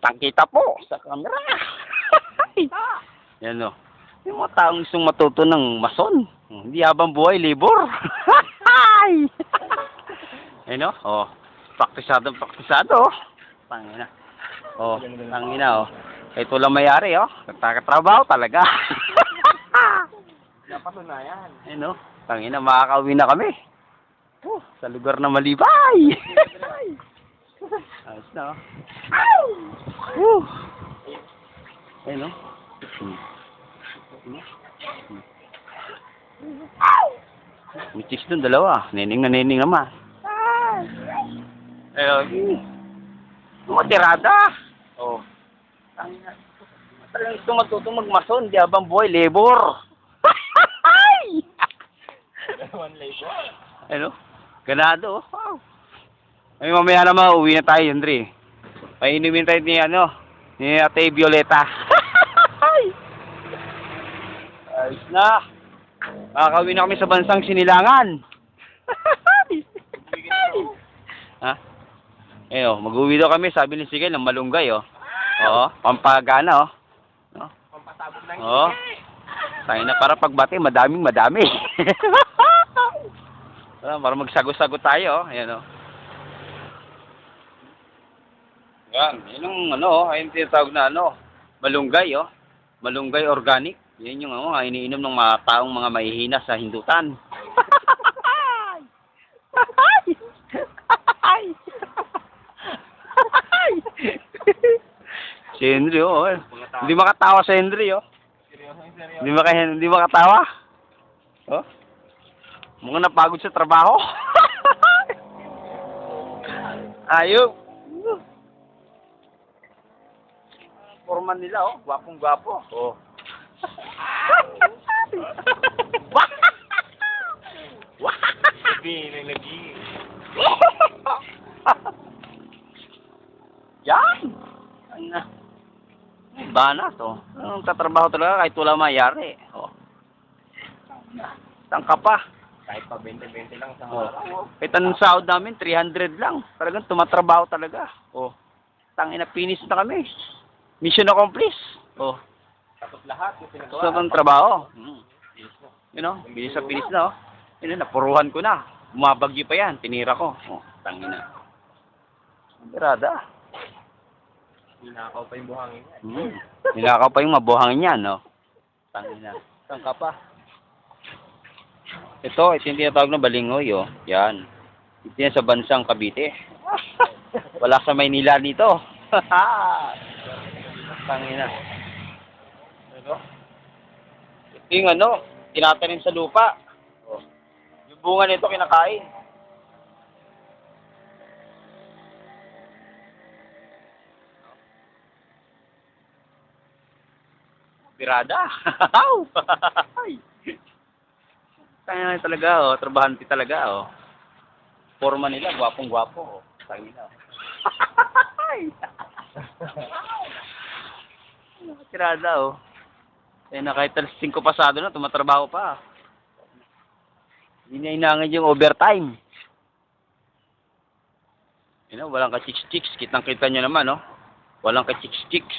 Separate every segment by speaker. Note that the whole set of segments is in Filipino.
Speaker 1: kitang-kita po sa camera. Yan o. Yung mga taong gustong matuto ng mason. Hindi habang buhay, libor. Ayun o. Oh. Praktisado. Tangina. Oh, tangina o. Ito lang mayari o. Nagkakatrabaho talaga.
Speaker 2: Napatunayan.
Speaker 1: Ayun o. Tangina, makakauwi na kami. Sa lugar na malibay. Ayos na o. Ayun o. May chicks dun, dalawa. Nening naman. Ayun. Mga tirada. Oh. Talagang gusto matutong magmason. Di habang buhay, labor.
Speaker 2: One labor.
Speaker 1: Ayun o. Ganado. Wow. Ay, mamaya naman, uwi na tayo, Andre. Painumin tayo ni Ate Violeta. Ayos na. Makakauwi na kami sa bansang Sinilangan. Ha? Ayun, mag-uwi daw kami, sabi ni Sigel, ng malunggay, oh. Oo, pampagana, oh. No?
Speaker 2: Pampasabog ng
Speaker 1: Oo. Tayo na para pagbati, madami. Para magsago-sago tayo, oh. Ayan, oh. Yan, yun ang ayun tinatawag na malunggay, oh. Malunggay organic. Yan yung iniinom ng mga taong mga mahihina sa hindutan. Si Henry, oh. Hindi makatawa si Henry, oh.
Speaker 2: seryoso.
Speaker 1: Hindi makatawa. Oh. Mukhang napagod sa trabaho. Ayop. Forman nila, oh. Gwapong-gwapo. Oh.
Speaker 2: Lagi.
Speaker 1: Yan! Ano? Bana to. Anong tatrabaho talaga kahit wala mayari. Oh. Tangka pa.
Speaker 2: Kahit pa 20-20 lang sa
Speaker 1: Oh.
Speaker 2: araw.
Speaker 1: Kahit anong sahod namin, 300 lang. Talagang tumatrabaho talaga. Oh. Tangina, finish na kami. Mission accomplished. Oh.
Speaker 2: Tapos lahat yung pinagawa.
Speaker 1: Sa ng trabaho.
Speaker 2: Bilis na.
Speaker 1: You know, bilis sa finish na, oh. Yun na, napuruhan ko na. Bumabagyo pa yan, tinira ko. Oh, tangina. Birada.
Speaker 2: Ninakaw pa yung buhangin yan.
Speaker 1: Nilakaw pa yung mabuhangin yan, no? Tangina. Tangka pa. Ito yung tinatawag na balingoy, oh. Yan. Ito yan sa bansang Cavite. Wala sa Maynila dito. Tangina. Ito? Ito yung tinatanim sa lupa. Oh. Yung bunga nito kinakain. Pirada. Kaya talaga, oh. Trabahante talaga, oh. Forma nila, gwapong-gwapo, oh. Tangina. Pirada, oh. Kaya na kahit 5 pasado na, tumatrabaho pa. Hindi na inangin yung overtime. Walang ka-chicks-chicks. Kitang-kita nyo naman, oh. Walang ka-chicks-chicks.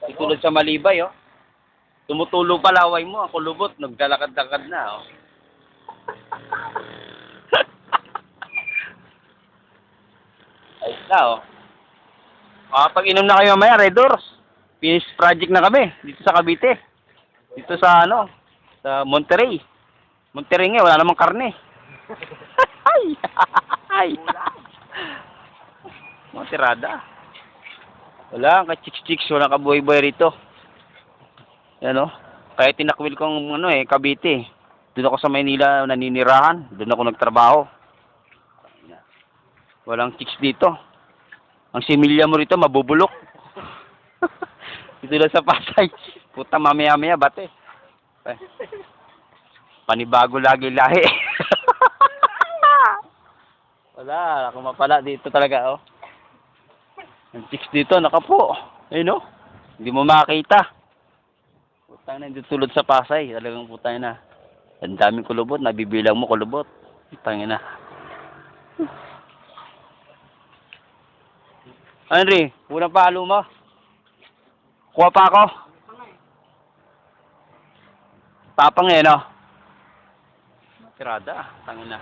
Speaker 1: Itulad sa Malibay, oh. Tumutulong pa laway mo, ako lubot, naglalakad-lakad na, oh. Ayos na, oh. Makapag-inom na kayo mamaya, Red Doors. Finish project na kami, dito sa Cavite. Dito sa, sa Monterrey. Monterrey nga, wala namang karne. Ay! Mga tirada. Wala, ka-chicks-chicks, walang kabuhay-buhay rito. Yan, oh. Kaya tinakwil kong Cavite. Doon ako sa Maynila naninirahan. Doon ako nagtrabaho. Walang chicks dito. Ang similya mo rito mabubulok. Dito lang sa Pasay. Puta, mamaya-maya bate. Panibago lagi lahi. Wala, ako mapala dito talaga, oh. Ang chicks dito, nakapo. Ayun, oh. Hindi mo makita. Putang na, dito tulad sa Pasay. Talagang putang na. Ang daming kulubot, nabibilang mo kulubot. Putang na. Henry, unang palo mo. Kuha pa ako. Tapang eh, no? Tirada, tangin na.